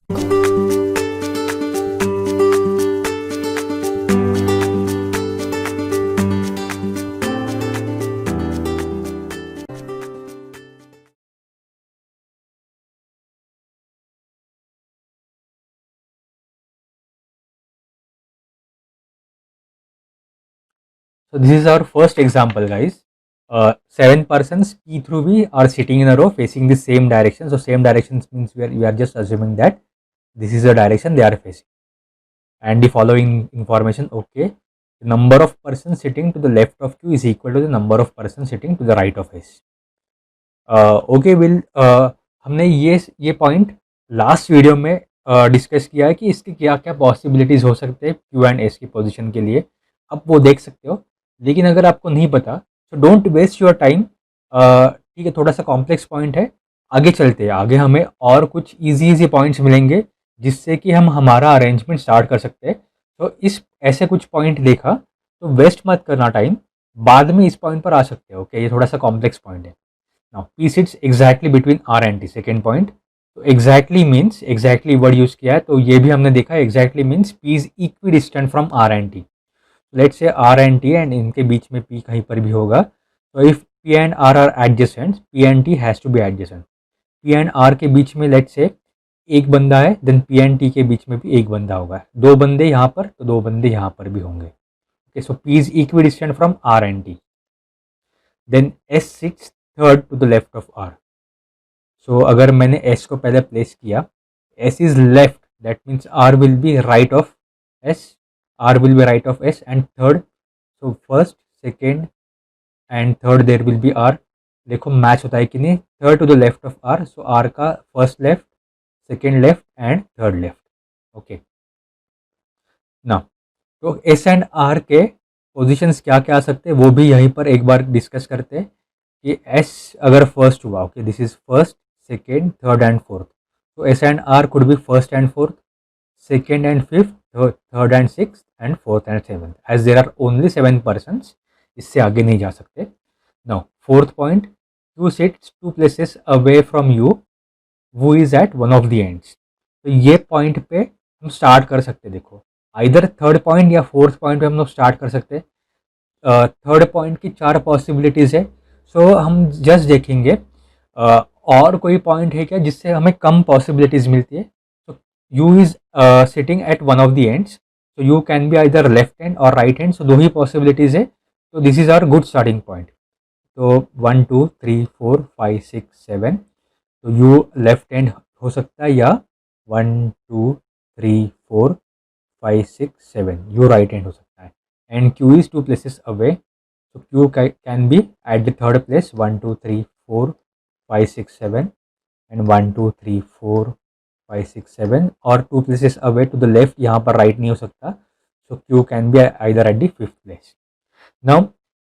So this is our first example, guys. 7 persons P through V are sitting in a row facing the same direction. So same directions means we are just assuming that this is the direction they are facing. And the following information, okay, the number of persons sitting to the left of Q is equal to the number of persons sitting to the right of S. Okay will, हमने ये point last video में discuss किया है कि इसके क्या क्या possibilities हो सकते हैं क्यू एंड एस की पोजीशन के लिए, आप वो देख सकते हो। लेकिन अगर आपको नहीं पता तो डोंट वेस्ट योर टाइम, ठीक है, थोड़ा सा कॉम्प्लेक्स पॉइंट है, आगे चलते हैं। आगे हमें और कुछ इजी पॉइंट्स मिलेंगे जिससे कि हम हमारा अरेंजमेंट स्टार्ट कर सकते हैं। तो इस ऐसे कुछ पॉइंट देखा तो वेस्ट मत करना टाइम, बाद में इस पॉइंट पर आ सकते हो। ओके, ये थोड़ा सा कॉम्प्लेक्स पॉइंट है। Now P sits exactly between R and T, second point. तो exactly means, exactly word use किया है तो ये भी हमने देखा है, exactly means P is equidistant from R and T. Let's say R and T and इनके बीच में P कहीं पर भी होगा, तो if P and R are adjacent, P and T has to be adjacent. P and R के बीच में let's say एक बंदा है, then P and T के बीच में भी एक बंदा होगा, दो बंदे यहाँ पर तो दो बंदे यहाँ पर भी होंगे। Okay, so P is equidistant from R and T. Then S sits third to the left of R. So अगर मैंने एस को पहले प्लेस किया, S is left, that means R will be right of S, R will be right of S and third. So first, second and third there will be R. देखो match होता है कि नहीं, third to the left of R, so R का first left, second left and third left. Okay, ना तो S and R के positions क्या क्या आ सकते हैं वो भी यहीं पर एक बार डिस्कस करते हैं कि एस अगर फर्स्ट हुआ, okay, this is first, second, third and fourth, तो S and R could be first and fourth, second and fifth, third and six and fourth and seventh, as there are only 7 persons, इससे आगे नहीं जा सकते। Now fourth point, two sits two places away from U, वो is at one of the ends. तो ये point पे हम स्टार्ट कर सकते, देखो आइदर थर्ड पॉइंट या फोर्थ पॉइंट पे हम लोग स्टार्ट कर सकते। थर्ड पॉइंट की 4 पॉसिबिलिटीज़ है, सो हम जस्ट देखेंगे और कोई पॉइंट है क्या जिससे हमें कम पॉसिबिलिटीज़ मिलती है। तो U is sitting at one of the ends, तो U can be either left hand और राइट हैंड, सो दो ही पॉसिबिलिटीज़ है। तो this is our good starting point. तो 1 2 3 4 5 6 7, तो यू लेफ्ट हैंड हो सकता है, या 1 2 3 4 5 6 7 यू राइट हैंड हो सकता है। And Q is 2 places away, so Q can be at the third place, 1 2 3 4 5 6 7, and 1 2 3 4 5 6 7, और 2 places away to the left, यहाँ पर राइट नहीं हो सकता, so Q can be either at the fifth place. Now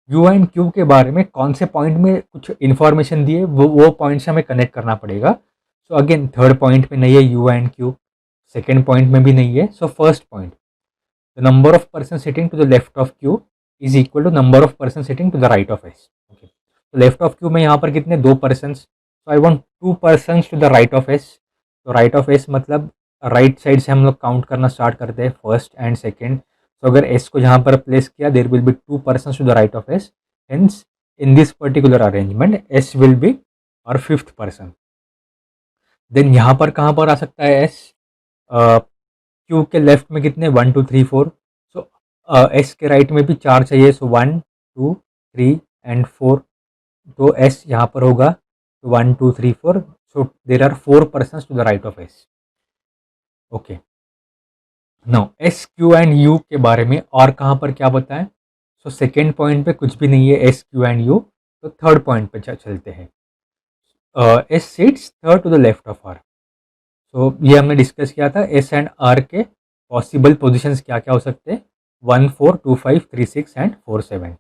U and Q के बारे में कौन से पॉइंट में कुछ इन्फॉर्मेशन दिए वो पॉइंट से हमें कनेक्ट करना पड़ेगा। सो अगेन थर्ड पॉइंट में नहीं है U and Q, second point में भी नहीं है। So first point, the number of persons sitting to the left of Q is equal to number of persons sitting to the right of S. Okay. तो left of Q में यहाँ पर कितने, 2 persons, तो I want 2 persons to the right of S. तो right of S मतलब right side से हम लोग काउंट करना स्टार्ट करते हैं, फर्स्ट एंड सेकेंड। तो अगर एस को यहाँ पर प्लेस किया, there will be 2 persons to the right of S, hence in this particular arrangement S will be our fifth person. Then यहाँ पर कहाँ पर आ सकता है एस, क्यू के लेफ्ट में कितने, 1 2 3 4, सो एस के राइट में भी 4 चाहिए, सो 1 2 3 एंड 4, तो एस यहाँ पर होगा, तो 1 2 3 4, so there are 4 persons to the right of S. Okay, now S Q and U के बारे में और कहाँ पर क्या बताएं। सो सेकेंड पॉइंट पे कुछ भी नहीं है एस क्यू एंड यू, तो थर्ड पॉइंट पे चलते हैं। S sits third to the left of R, तो ये हमने डिस्कस किया था एस एंड आर के पॉसिबल पोजिशंस क्या क्या हो सकते हैं, 1 4 2 5 3 6 एंड 4 7।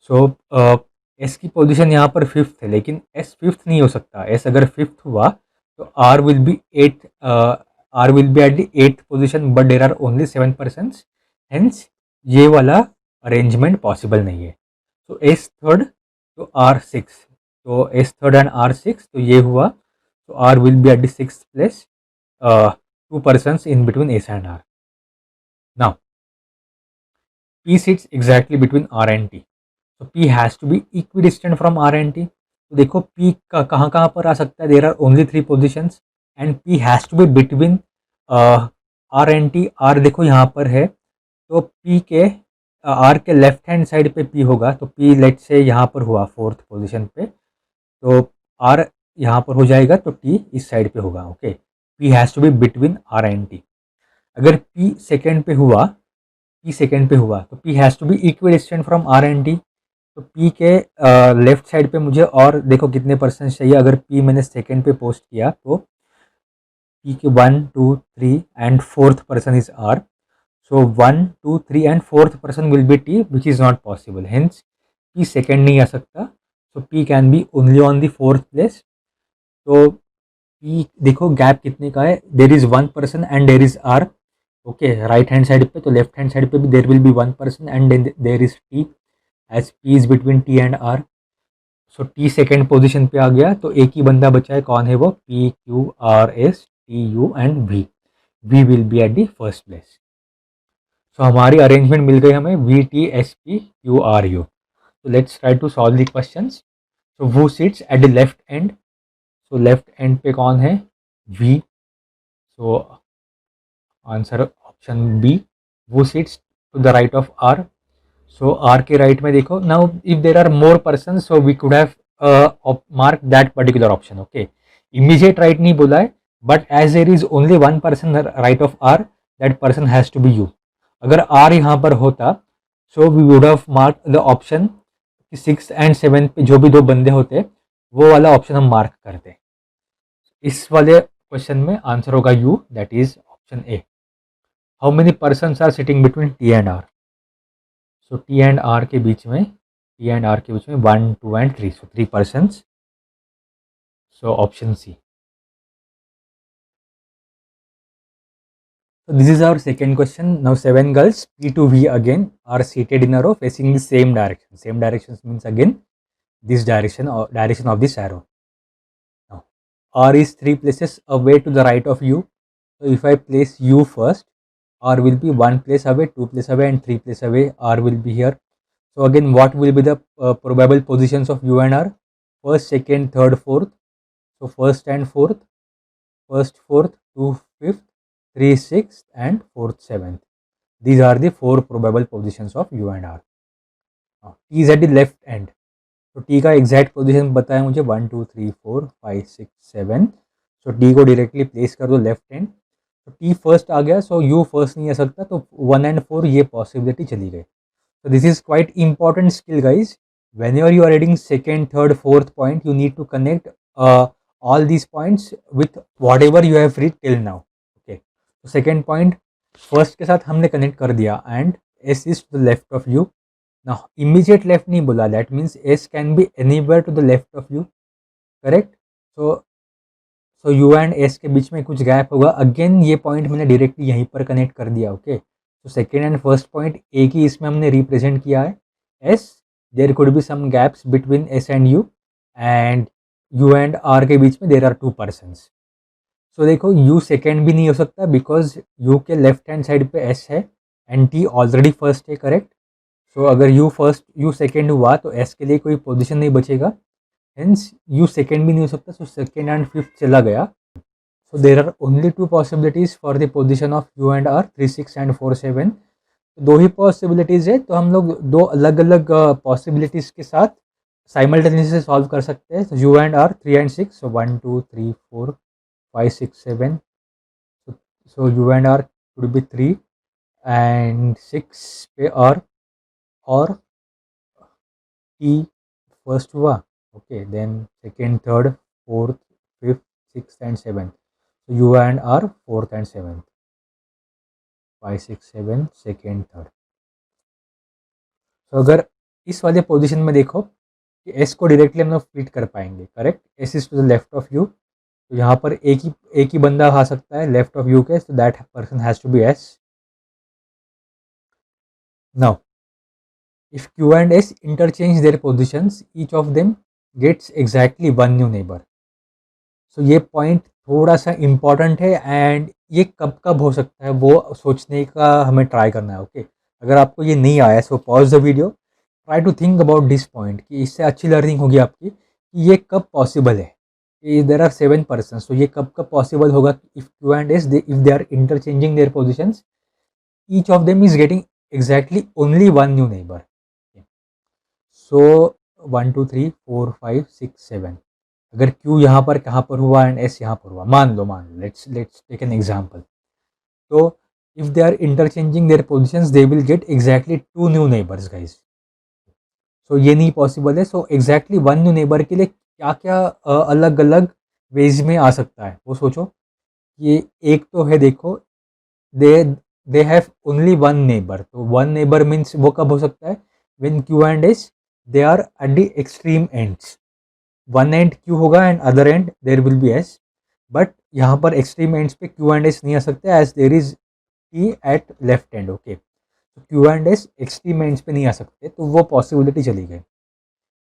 सो एस की पोजीशन यहाँ पर फिफ्थ है, लेकिन एस फिफ्थ नहीं हो सकता। एस अगर फिफ्थ हुआ तो R will be at, R will be at the eighth position, but there are only 7 persons, hence ये वाला अरेंजमेंट पॉसिबल नहीं है। तो एस थर्ड तो आर सिक्स, तो S third and R six, तो ये हुआ, तो R will be at the six place, 2 persons in between S and R. Now P sits exactly between R and T. So P has to be equidistant from R and T. तो देखो P का कहाँ पर आ सकता है, there are only 3 positions and P has to be between R and T. R देखो यहाँ पर है, तो P के R के लेफ्ट हैंड साइड पे P होगा, तो P लेट से यहाँ पर हुआ 4th पोजिशन पे, तो R यहाँ पर हो जाएगा, तो T इस साइड पे होगा. Okay, P has to be between R and T. अगर P सेकेंड पे हुआ तो P has to be equidistant from R and T. तो P के लेफ्ट साइड पे मुझे और देखो कितने परसेंट चाहिए. अगर P मैंने सेकेंड पे पोस्ट किया तो P के 1 2 3 and 4th person is R. So 1 2 3 and 4th person will be T, which is not possible. Hence P second नहीं आ सकता. सो P can be only on the 4th place. तो P देखो gap कितने का है, there is 1 person and there is R. Okay, right hand side पे, तो left hand side पे भी देर will B 1 person and there is T, as P इज between T and R. So T second position पे आ गया, तो एक ही बंदा बचा है, कौन है वो? P Q R S T U and V. V will be at the first place. So हमारी अरेंजमेंट मिल गई हमें V T S P Q R U. So let's try to solve the questions. So who sits at the left end? So left end पे कौन है? V. So answer option B. Who sits to the right of R? So R के right में देखो. Now if there are more persons, so we could have marked that particular option. Okay, immediate right नहीं बोला है, but as there is only one person right of R, that person has to be U. अगर R यहाँ पर होता, so we would have marked the option 6 and 7 पे जो भी दो बंदे होते, वो वाला ऑप्शन हम मार्क करते. इस वाले क्वेश्चन में आंसर होगा U, that is option A. How many persons are sitting between T and R? So T and R के बीच में 1 2 and 3, so 3 persons. So option C. So this is our second question. Now 7 girls P to V again are seated in a row facing the same direction. Same directions means again this direction or direction of this arrow. Now R is 3 places away to the right of U. So if I place U first, R will be 1 place away, 2 place away and 3 place away. R will be here. So again, what will be the probable positions of U and R? First, second, third, fourth. So first and fourth, first, fourth, 2, 5th, 3, 6th and 4th, 7th. These are the 4 probable positions of U and R. Now, T is at the left end. तो T का exact position बताया मुझे 1 2 3 4 5 6 7. सो T को directly place कर दो left hand. तो T first आ गया, सो U first नहीं आ सकता, तो 1 and 4 ये पॉसिबिलिटी चली गई. So this is quite important skill, guys. Whenever you are adding second, third, fourth point, you need to connect all these points with whatever you have read till now. Okay. So second point, first के साथ हमने connect कर दिया and S is to the left of U. Now immediate left नहीं बोला, that means S can be anywhere to the left of U. Correct. So U and S के बीच में कुछ गैप होगा. अगेन ये पॉइंट मैंने डायरेक्टली यहीं पर कनेक्ट कर दिया. ओके, तो सेकेंड एंड फर्स्ट पॉइंट एक ही इसमें हमने रिप्रेजेंट किया है S. There could be some gaps between S and U and U and R के बीच में देयर आर 2 पर्सन्स. सो देखो U सेकेंड भी नहीं हो सकता बिकॉज U के लेफ्ट हैंड साइड पे S है एंड T ऑलरेडी फर्स्ट है. करेक्ट. सो अगर U सेकेंड हुआ तो S के लिए कोई पोजिशन नहीं बचेगा. Hence U सेकेंड भी नहीं हो सकता, so second and fifth चला गया. So there are only 2 possibilities for the position of U and R, 3 6 and 4 7. दो ही पॉसिबिलिटीज़ है, तो हम लोग दो अलग अलग पॉसिबिलिटीज़ के साथ साइमल्टेनियसली सॉल्व कर सकते हैं. U and R 3 and 6, so 1 2 3 4 5 6 7. So U and R could be 3 and 6 पे R और T फर्स्ट हुआ. Okay, then second, third, fourth, fifth, sixth and 7th. So U and R 4th and 7th. 5 6 7 second, third. So अगर इस वाले position में देखो कि S को डायरेक्टली हम लोग फिट कर पाएंगे. Correct. S is to the left of U. तो यहाँ पर एक ही बंदा आ सकता है लेफ्ट ऑफ U के, so that person has to be S. Now if Q and S interchange their positions, each of them gets exactly 1 new neighbour. So ये point थोड़ा सा इम्पॉर्टेंट है एंड ये कब कब हो सकता है वो सोचने का हमें ट्राई करना है। ओके, अगर आपको ये नहीं आया so pause the video, try to think about this point कि इससे अच्छी लर्निंग होगी आपकी कि ये कब पॉसिबल है। देर आर 7 पर्सन्स, तो ये कब कब पॉसिबल होगा if Q and S if they are interchanging their positions, each of them is getting exactly only one new neighbour. So 1 2 3 4 5 6 7, अगर Q यहाँ पर कहाँ पर हुआ एंड S यहाँ पर हुआ, मान लो लेट्स टेक एन एग्जांपल, तो if they are interchanging their positions they will get exactly 2 new neighbours guys. So ये नहीं पॉसिबल है। सो एग्जैक्टली 1 न्यू नेबर के लिए क्या क्या अलग अलग वेज में आ सकता है वो सोचो। ये एक तो है, देखो, they they have only one neighbour, तो वन नेबर मीन्स वो कब हो सकता है when Q and S they are at the extreme ends. One end Q होगा and other end there will be S, but यहाँ पर एक्सट्रीम एंड्स पे Q एंड S नहीं आ सकते as there is T at left end. Okay, तो Q and S extreme ends पे नहीं आ सकते, तो वो पॉसिबिलिटी चली गई।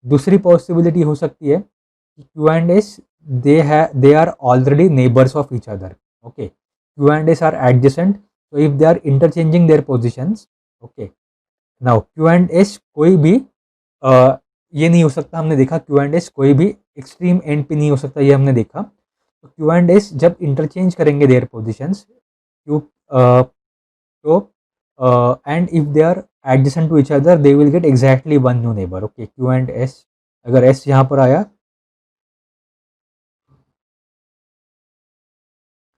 दूसरी पॉसिबिलिटी हो सकती है कि Q and S they are already neighbours of each other. Okay, Q and S are adjacent, so if they are interchanging their positions, okay, now Q and S कोई भी ये नहीं हो सकता, हमने देखा Q and S कोई भी एक्सट्रीम एंड पे नहीं हो सकता, ये हमने देखा। तो Q and S जब इंटरचेंज करेंगे देयर पोजीशंस, Q तो and if they are adjacent to each other they will get exactly one new neighbour. Okay, Q and S, अगर S यहाँ पर आया,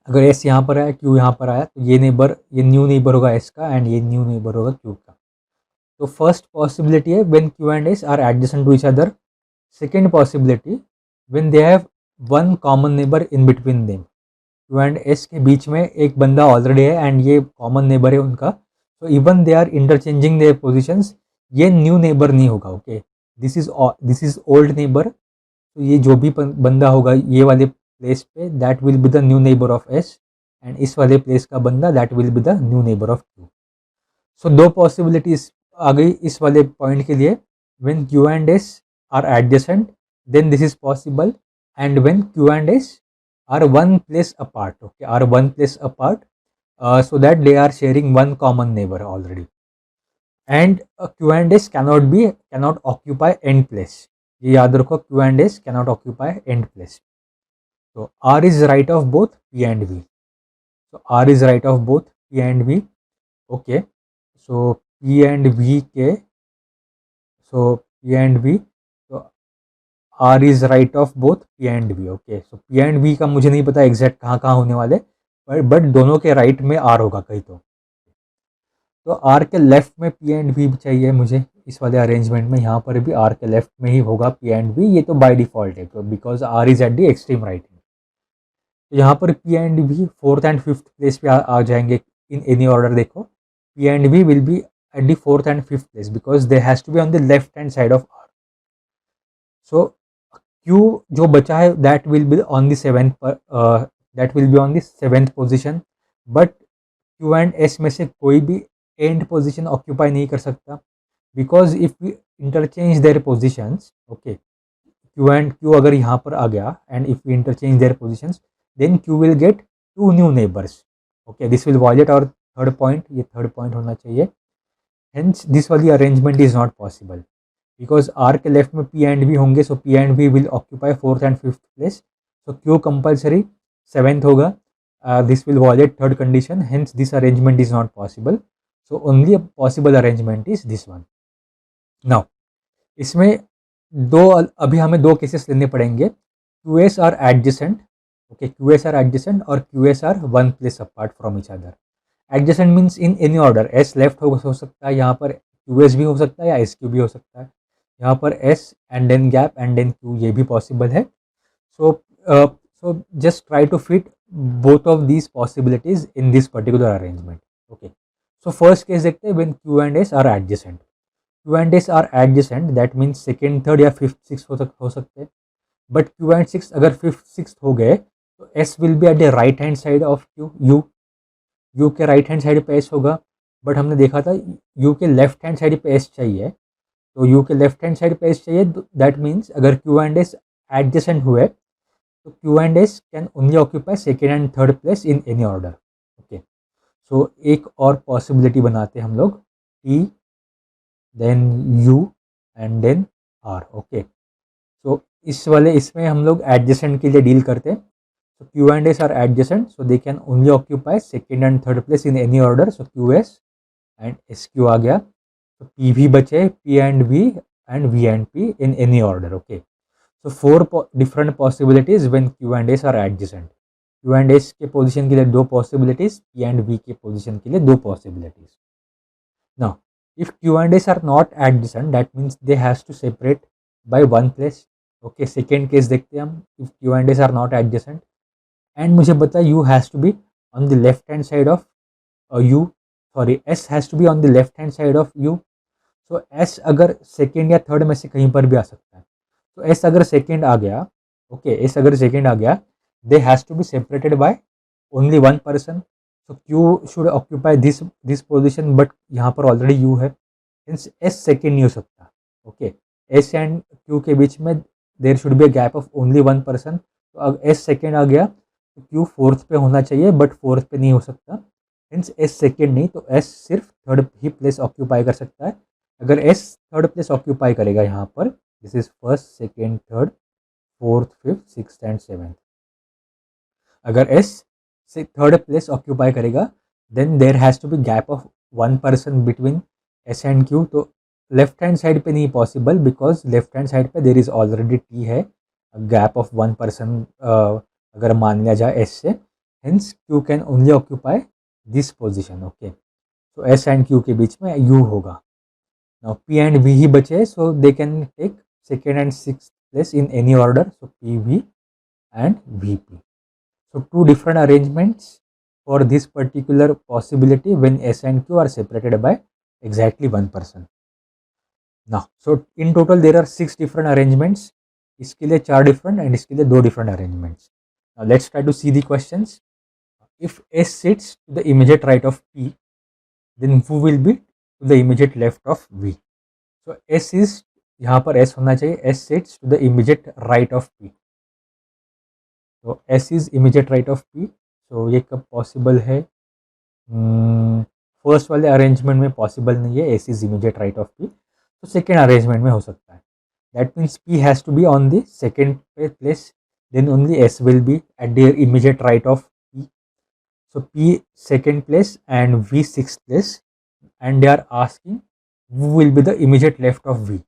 अगर S यहाँ पर आया, Q यहाँ पर आया, तो ये नेबर, ये न्यू नेबर होगा S का एंड ये न्यू नेबर होगा Q का। तो फर्स्ट पॉसिबिलिटी है when Q and S are adjacent to each other. Second possibility when they have one common neighbour in between them. Q and S के बीच में एक बंदा ऑलरेडी है एंड ये कॉमन नेबर है उनका, तो even they are interchanging their positions, ये न्यू नेबर नहीं होगा। Okay, this is old neighbour, तो ये जो भी बंदा होगा ये वाले प्लेस पे, that will be the new neighbour of S, and इस वाले प्लेस का बंदा that will be the new neighbour of Q। So दो पॉसिबिलिटीज आ गई इस वाले पॉइंट के लिए। When Q and S are adjacent then this is possible, and when Q and S are one place apart, okay, are one place apart, so that they are sharing one common neighbor already, and Q and S cannot occupy end place। ये याद रखो, Q and S cannot occupy end place। So R is right of both P and V। So R is right of both P and V। Okay, so P and V के, so P and V, so R is right of both P and V। Okay, so P and V का मुझे नहीं पता exact कहाँ कहाँ होने वाले, but दोनों के राइट में R होगा कहीं तो R के लेफ्ट में P एंड V चाहिए मुझे इस वाले अरेंजमेंट में। यहाँ पर भी R के लेफ्ट में ही होगा P एंड V, ये तो बाय डिफॉल्ट है, तो because R is at the extreme right. तो यहाँ पर P and V fourth and fifth place पे आ जाएंगे इन एनी ऑर्डर। देखो, P and V will be at the fourth and fifth place because they has to be on the left hand side of R। So Q जो बचा है that will be on the seventh position, but Q and S में से कोई भी and position occupy नहीं कर सकता, because if we interchange their positions, okay, Q अगर यहाँ पर आ गया and if we interchange their positions then Q will get two new neighbours. Okay, this will violate our third point, ये third point होना चाहिए। हेंस दिस वाली arrangement is not possible because R के लेफ्ट में P and V होंगे, so P and V will occupy fourth and fifth place, so Q compulsory seventh होगा। This will violate third condition, hence this arrangement is not possible. So only a possible arrangement is this one। Now इसमें अभी हमें दो cases लेने पड़ेंगे। QS are adjacent, okay, QS are adjacent और QS are one place apart from each other। Adjacent means in any order, S left हो सकता है, यहाँ पर QS भी हो सकता है या SQ भी हो सकता है, यहाँ पर S and then gap and then Q, ये भी पॉसिबल है। So just try to fit both of these possibilities in this particular arrangement। Okay, so first case देखते हैं when Q and S are adjacent। Q and S are adjacent, that means second third या fifth six हो सकते हैं, but Q and 6 अगर fifth six हो गए तो S will be at the right hand side of U के right hand side पे S होगा, बट हमने देखा था U के लेफ्ट हैंड साइड पे S चाहिए, तो U के लेफ्ट हैंड साइड पे S चाहिए, दैट मीन्स अगर Q and S एडजेसेंट हुए तो Q and S can only occupy second and third place in any order. So एक और पॉसिबिलिटी बनाते हैं हम लोग, T then U and then R। Okay, so इस वाले इसमें हम लोग एडजेसेंट के लिए डील करते हैं। So Q and S are adjacent, so they can only occupy second and third place in any order. So QS and SQ आ गया, तो P भी बचे, P and V and V and P in any order। Okay, so four different possibilities when Q and S are adjacent। Q and S के position के लिए दो possibilities, P and V के पोजीशन के लिए दो possibilities। Now if Q and S are not adjacent, that means they has to separate by one place। okay, second case देखते हैं हम, if Q and S are not adjacent and मुझे पता है U has to be on the left hand side of S has to be on the left hand side of U। so S अगर second या third में से कहीं पर भी आ सकता है। तो एस अगर सेकेंड आ गया, ओके, एस अगर सेकेंड आ गया, they has to be separated by only one person. So Q should occupy this position, but यहाँ पर ऑलरेडी यू है, मीन्स एस सेकेंड नहीं हो सकता। ओके, एस एंड क्यू के बीच में there should be a gap of only one person. तो अगर एस सेकेंड आ गया तो क्यू फोर्थ पे होना चाहिए, बट फोर्थ पे नहीं हो सकता, मीन्स एस सेकेंड नहीं, तो एस सिर्फ थर्ड ही प्लेस ऑक्यूपाई कर सकता है। अगर एस थर्ड प्लेस ऑक्यूपाई करेगा यहाँ पर, this is first, second, third, fourth, fifth, sixth and seventh, अगर एस से थर्ड प्लेस ऑक्यूपाई करेगा, then there has to be gap of one person between S and Q. तो left hand side पे नहीं possible, because left hand side पे there is already T है, gap of one person अगर मान लिया जाए एस से, hence Q can only occupy this position. Okay, तो एस एंड क्यू के बीच में यू होगा। नाउ पी एंड वी ही बचे, so they can take second and sixth place in any order, so PV and VP। so two different arrangements for this particular possibility when S and Q are separated by exactly one person। now so in total there are 6 different arrangements, इसके लिए 4 different and इसके लिए 2 different arrangements। now let's try to see the questions। if S sits to the immediate right of P, then who will be to the immediate left of V। so S is, यहाँ पर S होना चाहिए, S sits to the immediate right of P। तो S is immediate right of P। तो ये कब possible है? First वाले अरेंजमेंट में पॉसिबल नहीं है, S is immediate right of P। तो सेकेंड अरेंजमेंट में हो सकता है। That means P has to be on the second place, then only S will be at the immediate right of P। so P second place and V sixth place, and they are asking who will be the immediate left of V।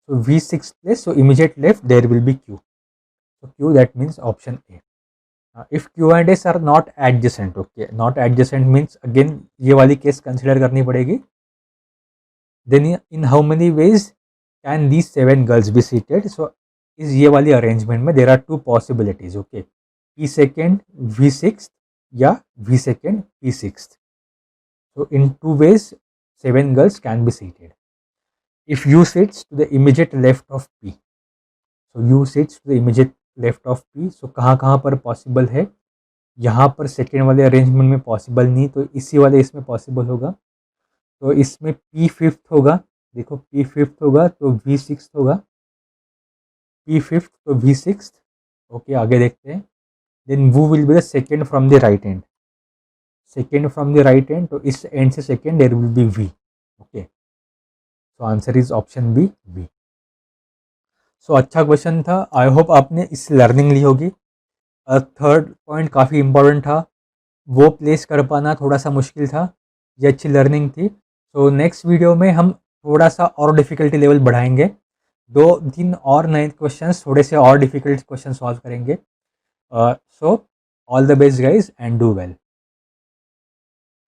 so V sixth place, so immediate left there will be Q। so Q, that means option A। if Q and S are not adjacent, okay, not adjacent means again ये वाली case consider करनी पड़ेगी। then in how many ways can these 7 girls be seated? so इस ये वाली arrangement में there are 2 possibilities। okay, P second V sixth या V second P sixth। so in 2 ways 7 girls can be seated। if U sits to the immediate left of P, so U sits to the immediate left of P, so कहाँ पर possible है? यहाँ पर second वाले arrangement में possible नहीं, तो इसी वाले इसमें पॉसिबल होगा। तो इसमें P फिफ्थ होगा, देखो P फिफ्थ होगा तो V सिक्स्थ होगा, P फिफ्थ तो V सिक्स्थ। ओके, आगे देखते हैं। देन वो will be the second from the right end, second from the right end, तो इस एंड से second there will be V। Okay, तो answer is option B, V। So अच्छा क्वेश्चन था, आई होप आपने इससे लर्निंग ली होगी। थर्ड पॉइंट काफ़ी इंपॉर्टेंट था, वो प्लेस कर पाना थोड़ा सा मुश्किल था, ये अच्छी लर्निंग थी। सो नेक्स्ट वीडियो में हम थोड़ा सा और डिफ़िकल्टी लेवल बढ़ाएंगे, 2-3 और नए क्वेश्चंस, थोड़े से और डिफ़िकल्ट क्वेश्चन सॉल्व करेंगे। So all the best guys and do well.